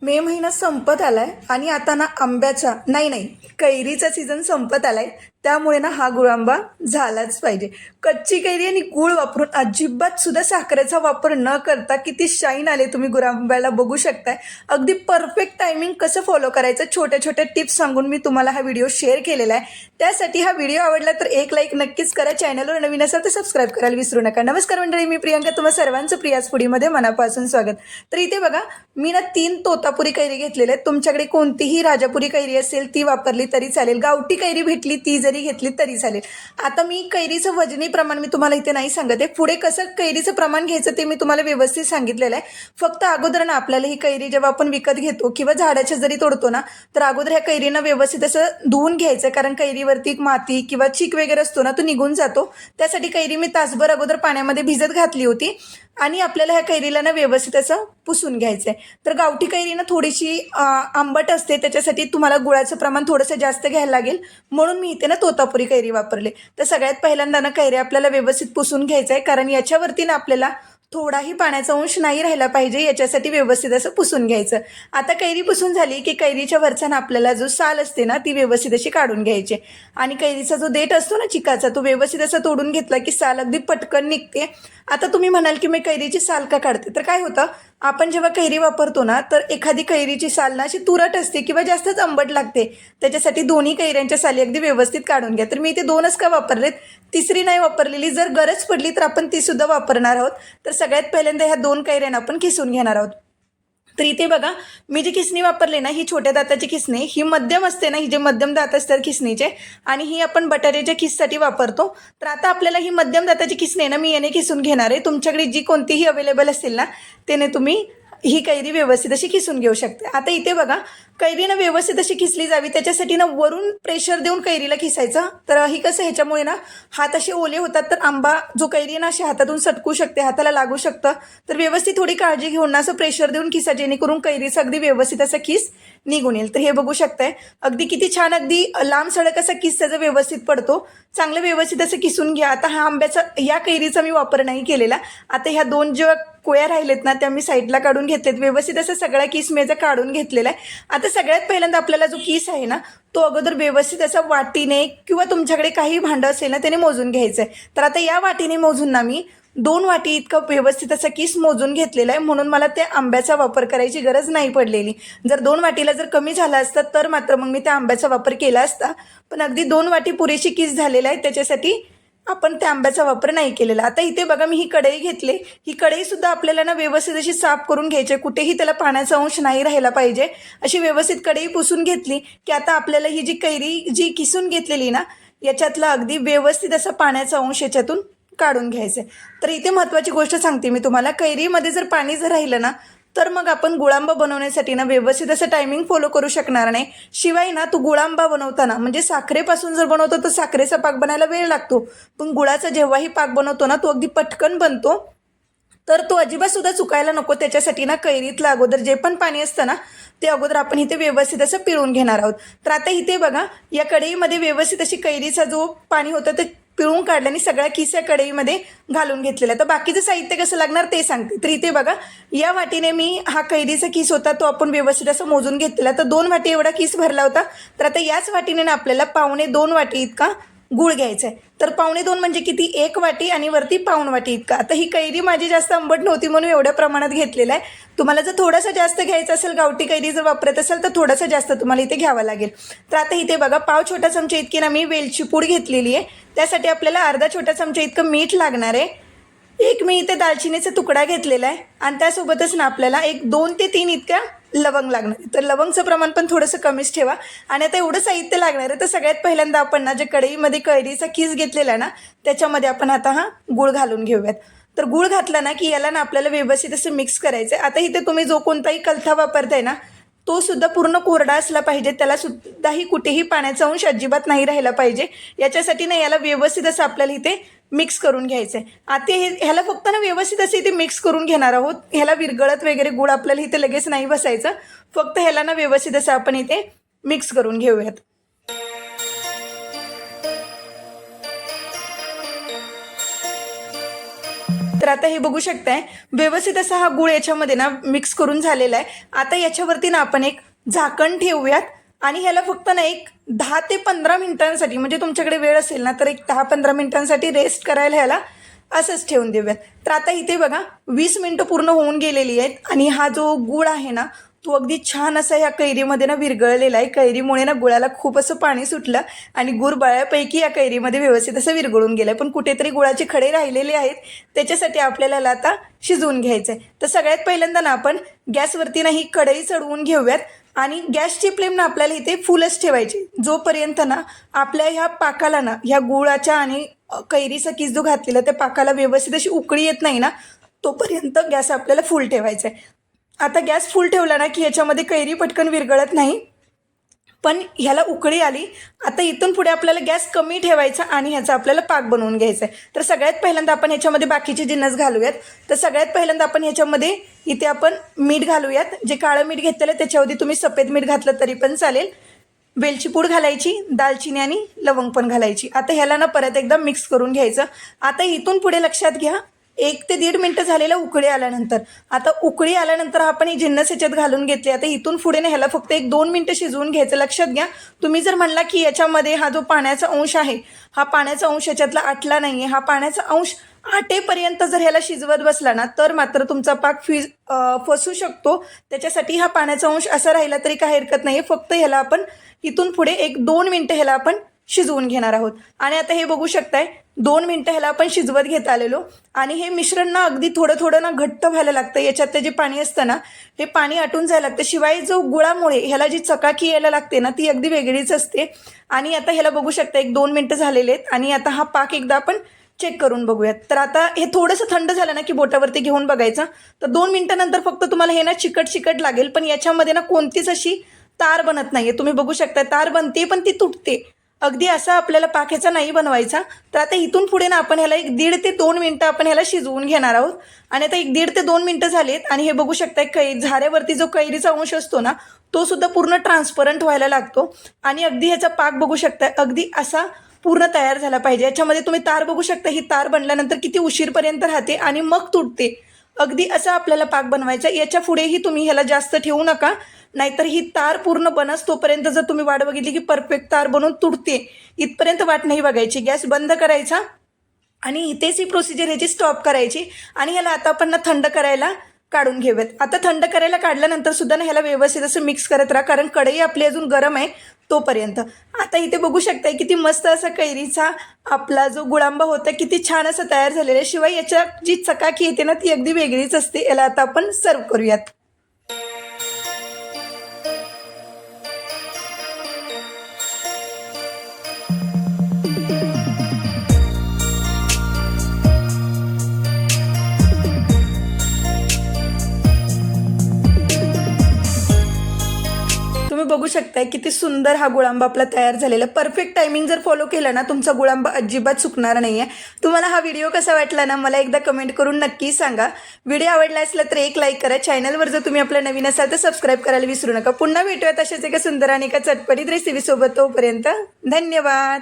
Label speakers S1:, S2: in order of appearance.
S1: मे महिना संपत आलाय आणि आता ना आंब्याचा नाही कैरीचा सीझन संपत आलाय. त्यामुळे ना हा गुळांबा झालाच पाहिजे. कच्ची कैरी आणि गूळ वापरून अजिबात सुद्धा साखरेचा वापर न करता किती शाईन आले तुम्ही गुळांब्याला बघू शकताय. अगदी परफेक्ट टायमिंग कसं फॉलो करायचं छोट्या छोट्या टिप्स सांगून मी तुम्हाला हा व्हिडिओ शेअर केलेला आहे. त्यासाठी हा व्हिडिओ आवडला तर एक लाईक नक्कीच करा. चॅनलवर नवीन असाल तर सबस्क्राईब करायला विसरू नका. नमस्कार मंडळी, मी प्रियांका, तुम्हा सर्वांचं प्रियाज फूडीमध्ये मनापासून स्वागत. तर इथे बघा, मी ना 3 तोतापुरी कैरी घेतलेले आहेत. तुमच्याकडे कोणतीही राजापुरी कैरी असेल ती वापरली तरी चालेल. गावठी कैरी भेटली ती जरी घेतली तरी चालेल. आता मी कैरीचं वजनी प्रमाण मी तुम्हाला इथे नाही सांगत आहे. पुढे कसं कैरीचं प्रमाण घ्यायचं ते मी तुम्हाला व्यवस्थित सांगितलेलं आहे. फक्त अगोदर ना आपल्याला ही कैरी जेव्हा आपण विकत घेतो किंवा झाडाच्या जरी तोडतो ना, तर अगोदर ह्या कैरीनं व्यवस्थित असं धुवून घ्यायचं. कारण कैरीवरती माती किंवा चीक वगैरे असतो ना, तो निघून जातो. त्यासाठी कैरी मी तासभर अगोदर पाण्यामध्ये भिजत घातली होती आणि आपल्याला ह्या कैरीला ना व्यवस्थित असं पुसून घ्यायचं आहे. तर गावठी कैरी ना थोडीशी आंबट असते, त्याच्यासाठी तुम्हाला गुळाचं प्रमाण थोडंसं जास्त घ्यायला लागेल. म्हणून मी इथे ना तोतापुरी कैरी वापरले. तर सगळ्यात पहिल्यांदा ना कैरी आपल्याला व्यवस्थित पुसून घ्यायचं आहे, कारण याच्यावरती ना आपल्याला थोडाही पाण्याचा अंश नाही राहिला पाहिजे. याच्यासाठी व्यवस्थित असं पुसून घ्यायचं. आता कैरी पुसून झाली की कैरीच्या वरचा ना आपल्याला जो साल असते ना ती व्यवस्थित अशी काढून घ्यायची आणि कैरीचा जो देठ असतो ना चिकाचा, तो व्यवस्थित असा तोडून घेतला की साल अगदी पटकन निघते. आता तुम्ही म्हणाल की मी कैरीची साल का काढते, तर काय होतं, आपण जेव्हा कैरी वापरतो ना तर एखादी कैरीची साल ना अशी तुरट असते किंवा जास्तच आंबट लागते. त्याच्यासाठी दोन्ही कैऱ्यांच्या साली अगदी व्यवस्थित काढून घ्या. तर मी इथे 2च का वापरलेत, तिसरी नाही वापरलेली. जर गरज पडली तर आपण ती सुद्धा वापरणार आहोत. तर सगळ्यात पहिल्यांदा ह्या 2 कैऱ्यांना आपण किसून घेणार आहोत. तर इथे बघा, मी जी किसणी वापरली ना ही छोट्या दाताची किसणी, ही मध्यम असते ना, ही जे मध्यम दात असतात किसणीचे, आणि ही आपण बटाट्याच्या किससाठी वापरतो. तर आता आपल्याला ही मध्यम दाताची किसणी ना मी याने किसून घेणार आहे. तुमच्याकडे जी कोणतीही अवेलेबल असेल ना त्याने तुम्ही ही कैरी व्यवस्थित अशी किसून घेऊ शकते. आता इथे बघा, कैरीनं व्यवस्थित अशी किसली जावी त्याच्यासाठी ना वरून प्रेशर देऊन कैरीला किसायचं. तर ही कसं, ह्याच्यामुळे ना हात असे ओले होतात, तर आंबा जो कैरी ना अशी हातातून सटकू शकते, हाताला लागू शकतं. तर व्यवस्थित थोडी काळजी घेऊन ना असं प्रेशर देऊन किसा, जेणेकरून कैरीचा अगदी व्यवस्थित असा किस निघून येईल. तर हे बघू शकताय, अगदी किती छान, अगदी लांब सडक असा किस त्याचा व्यवस्थित पडतो. चांगलं व्यवस्थित असं किसून घ्या. आता हा आंब्याचा, या कैरीचा मी वापर नाही केलेला. आता ह्या 2 ज्या कोया राहिलेत ना त्या मी साईडला काढून घेतलेत. व्यवस्थित असं सगळा किस मी याचा काढून घेतलेला आहे. आता सगळ्यात पहिल्यांदा आपल्याला जो किस आहे ना तो अगोदर व्यवस्थित असा वाटीने किंवा तुमच्याकडे काही भांडं असेल ना त्याने मोजून घ्यायचं आहे. तर आता या वाटीने मोजून ना मी 2 वाटी इतका व्यवस्थित असा किस मोजून घेतलेला आहे. म्हणून मला त्या आंब्याचा वापर करायची गरज नाही पडलेली. जर 2 वाटीला जर कमी झाला असता तर मात्र मग मी त्या आंब्याचा वापर केला असता. पण अगदी 2 वाटी पुरेशी किस झालेला आहे, त्याच्यासाठी आपण त्या आंब्याचा वापर नाही केलेला. आता इथे बघा, मी ही कढई घेतली. ही कढई सुद्धा आपल्याला ना व्यवस्थित अशी साफ करून घ्यायची. कुठेही त्याला पाण्याचा अंश नाही राहिला पाहिजे. अशी व्यवस्थित कढई पुसून घेतली की आता आपल्याला ही जी कैरी जी किसून घेतलेली ना याच्यातला अगदी व्यवस्थित असा पाण्याचा अंश याच्यातून काढून घ्यायचं आहे. तर इथे महत्त्वाची गोष्ट सांगते मी तुम्हाला, कैरीमध्ये जर पाणी जर राहिलं ना तर मग आपण गुळांबा बनवण्यासाठी ना व्यवस्थित असं टायमिंग फॉलो करू शकणार नाही. शिवाय ना तो गुळांबा बनवताना, म्हणजे साखरेपासून जर बनवतो तर साखरेचा पाक बनायला वेळ लागतो, पण गुळाचा जेव्हाही पाक बनवतो ना तो अगदी पटकन बनतो. तर तो अजिबात सुद्धा चुकायला नको. त्याच्यासाठी ना कैरीतलं अगोदर जे पण पाणी असतं ना ते अगोदर आपण इथे व्यवस्थित असं पिळून घेणार आहोत. तर आता इथे बघा, या कढईमध्ये व्यवस्थित अशी कैरीचा जो पाणी होतं ते पिळून काढलं आणि सगळ्या किस या कढईमध्ये घालून घेतलेला. तर बाकीचं साहित्य कसं लागणार ते सांगते. तर इथे बघा, या वाटीने मी हा कैरीचा किस होता तो आपण व्यवस्थित असं मोजून घेतलेला. तर 2 वाटी एवढा किस भरला होता. तर आता याच वाटीने ना आपल्याला 2.25 वाटी इतका गूळ घ्यायचा आहे. तर 2.25 म्हणजे किती, 1 वाटी आणि वरती 1.25 वाटी इतका. आता ही कैरी माझी जास्त आंबट नव्हती म्हणून एवढ्या प्रमाणात घेतलेला आहे. तुम्हाला जर थोडासा जास्त घ्यायचं असेल, गावठी कैरी जर वापरत असेल तर थोडासा जास्त तुम्हाला इथे घ्यावा लागेल. तर आता इथे बघा, 1/2 छोटा चमचा इतकी ना मी वेलची पूड घेतलेली आहे. त्यासाठी आपल्याला अर्धा छोटा चमचा इतकं मीठ लागणार आहे. एक मी इथे दालचिनीचा तुकडा घेतलेला आहे आणि त्यासोबतच ना आपल्याला 2 ते 3 इतक्या लवंग लागणार आहे. तर लवंगचं प्रमाण पण थोडंसं कमीच ठेवा. आणि आता एवढं साहित्य लागणार आहे. तर सगळ्यात पहिल्यांदा आपण ना जे कढईमध्ये कैरीचा किस घेतलेला आहे ना त्याच्यामध्ये आपण आता हा गूळ घालून घेऊयात. तर गूळ घातला ना की याला ना आपल्याला व्यवस्थित असं मिक्स करायचं आहे. आता इथे तुम्ही जो कोणताही कलथा वापरताय ना तो सुद्धा पूर्ण कोरडा असला पाहिजे. त्याला सुद्धाही कुठेही पाण्याचा अंश अजिबात नाही राहिला पाहिजे. याच्यासाठी ना याला व्यवस्थित असं आपल्याला इथे मिक्स करून घ्यायचं आहे. आता ह्याला फक्त ना व्यवस्थित असं इथे मिक्स करून घेणार आहोत. ह्याला विरगळत वगैरे गुळ आपल्याला इथे लगेच नाही बसायचं. फक्त ह्याला ना व्यवस्थित असं आपण इथे मिक्स करून घेऊयात. तर आता हे बघू शकताय व्यवस्थित असा हा गूळ याच्यामध्ये ना मिक्स करून झालेला आहे. आता याच्यावरती ना आपण एक झाकण ठेवूयात आणि ह्याला फक्त ना एक 10 ते 15 मिनिटांसाठी, म्हणजे तुमच्याकडे वेळ असेल ना तर एक 10-15 मिनिटांसाठी रेस्ट करायला ह्याला असंच ठेवून देऊयात. तर आता इथे बघा 20 मिनिटं पूर्ण होऊन गेलेली आहेत आणि हा जो गूळ आहे ना तो अगदी छान असा ह्या कैरीमध्ये ना विरघळलेला आहे. कैरीमुळे ना गुळाला खूप असं पाणी सुटलं आणि गुळ बऱ्यापैकी या कैरीमध्ये व्यवस्थित असं विरघळून गेलं, पण कुठेतरी गुळाचे खडे राहिलेले आहेत. त्याच्यासाठी आपल्याला आता शिजवून घ्यायचं आहे. तर सगळ्यात पहिल्यांदा ना आपण गॅसवरती ना ही कढई चढवून घेऊयात आणि गॅसची फ्लेम ना आपल्याला इथे फुलच ठेवायची, जोपर्यंत ना आपल्या ह्या पाकाला ना ह्या गुळाच्या आणि कैरीचा किस जो घातलेला त्या पाकाला व्यवस्थित अशी उकळी येत नाही ना तोपर्यंत गॅस आपल्याला फुल ठेवायचा आहे. आता गॅस फुल ठेवला ना की याच्यामध्ये कैरी पटकन विरघळत नाही, पण ह्याला उकळी आली. आता इथून पुढे आपल्याला गॅस कमी ठेवायचा आणि ह्याचा आपल्याला पाक बनवून घ्यायचा आहे. तर सगळ्यात पहिल्यांदा आपण ह्याच्यामध्ये बाकीचे जिन्नस घालूयात. तर सगळ्यात पहिल्यांदा आपण ह्याच्यामध्ये इथे आपण मीठ घालूयात. जे काळं मीठ घेतलेलं त्याच्यावरती तुम्ही सफेद मीठ घातलं तरी पण चालेल. वेलची पूड घालायची, दालचिनी आणि लवंग पण घालायची. आता ह्याला ना परत एकदा मिक्स करून घ्यायचं. आता इथून पुढे लक्षात घ्या 1 ते 1.5 मिनटं झालेलं उकळी आल्यानंतर, आता उकळी आल्यानंतर आपण ही जिन्नस ह्याच्यात घालून घेतले. आता इथून पुढे ना ह्याला फक्त 1-2 मिनटं शिजवून घ्यायचं. लक्षात घ्या तुम्ही जर म्हणला की याच्यामध्ये हा जो पाण्याचा अंश आहे हा पाण्याचा अंश याच्यातला आटला नाही आहे, हा पाण्याचा अंश आटेपर्यंत जर ह्याला शिजवत बसला ना तर मात्र तुमचा पाक फसू शकतो. त्याच्यासाठी हा पाण्याचा अंश असा राहिला तरी काही हरकत नाही आहे. फक्त ह्याला आपण इथून पुढे 1-2 मिनटं ह्याला आपण शिजवून घेणार आहोत. आणि आता हे बघू शकताय 2 मिनटं ह्याला आपण शिजवत घेत आलेलो आणि हे मिश्रण ना अगदी थोडं थोडं ना घट्ट व्हायला लागतं. याच्यात ते जे पाणी असतं ना हे पाणी आटून जायला लागतं. शिवाय जो गुळामुळे ह्याला जी चकाकी यायला लागते ना ती अगदी वेगळीच असते. आणि आता ह्याला बघू शकता 1-2 मिनटं झालेले आहेत आणि आता हा पाक एकदा आपण चेक करून बघूयात. तर आता हे थोडंसं थंड झालं ना की बोटावरती घेऊन बघायचं. तर 2 मिनटानंतर फक्त तुम्हाला हे ना चिकट लागेल, पण याच्यामध्ये ना कोणतीच अशी तार बनत नाही आहे. तुम्ही बघू शकता तार बनते पण ती तुटते. अगदी असा आपल्याला पाक ह्याचा नाही बनवायचा. तर आता इथून पुढे ना आपण ह्याला 1-1.5 ते 2 मिनटं आपण ह्याला शिजवून घेणार आहोत. आणि आता 1-1.5 ते 2 मिनटं झालीत आणि हे बघू शकता झाऱ्यावरती जो कैरीचा अंश असतो ना तो सुद्धा पूर्ण ट्रान्सपरंट व्हायला लागतो आणि अगदी ह्याचा पाक बघू शकता अगदी असा पूर्ण तयार झाला पाहिजे. याच्यामध्ये तुम्ही तार बघू शकता, ही तार बनल्यानंतर किती उशीरपर्यंत राहते आणि मग तुटते. अगदी असा आपल्याला पाक बनवायचा. याच्या पुढेही तुम्ही ह्याला जास्त ठेवू नका, नाहीतर ही तार पूर्ण बनस तोपर्यंत जर तुम्ही वाट बघितली की परफेक्ट तार बनवून तुटते, इथपर्यंत वाट नाही बघायची. गॅस बंद करायचा आणि इथेच ही प्रोसिजर ह्याची स्टॉप करायची आणि ह्याला आता आपण ना थंड करायला काढून घेऊयात. आता थंड करायला काढल्यानंतर सुद्धा ना ह्याला व्यवस्थित असं मिक्स करत राहा, कारण कढई आपली अजून गरम आहे तोपर्यंत. आता इथे बघू शकताय किती मस्त असा कैरीचा आपला जो गुळांबा होता किती छान असं तयार झालेला आहे. शिवाय याच्या जी चकाकी येते ना ती अगदी वेगळीच असते. याला आता आपण सर्व करूयात. तुम्ही बघू शकताय किती सुंदर हा गुळांबा आपला तयार झालेला. परफेक्ट टायमिंग जर फॉलो केलं ना तुमचा गुळांबा अजिबात चुकणार नाही आहे. तुम्हाला हा व्हिडिओ कसा वाटला ना मला एकदा कमेंट करून नक्की सांगा. व्हिडिओ आवडला असला तर एक लाईक करा. चॅनलवर जर तुम्ही आपल्या नवीन असाल तर सबस्क्राईब करायला विसरू नका. पुन्हा भेटूयात अशाच एका सुंदर आणि एका चटपटीत रेसिपीसोबत. तोपर्यंत धन्यवाद.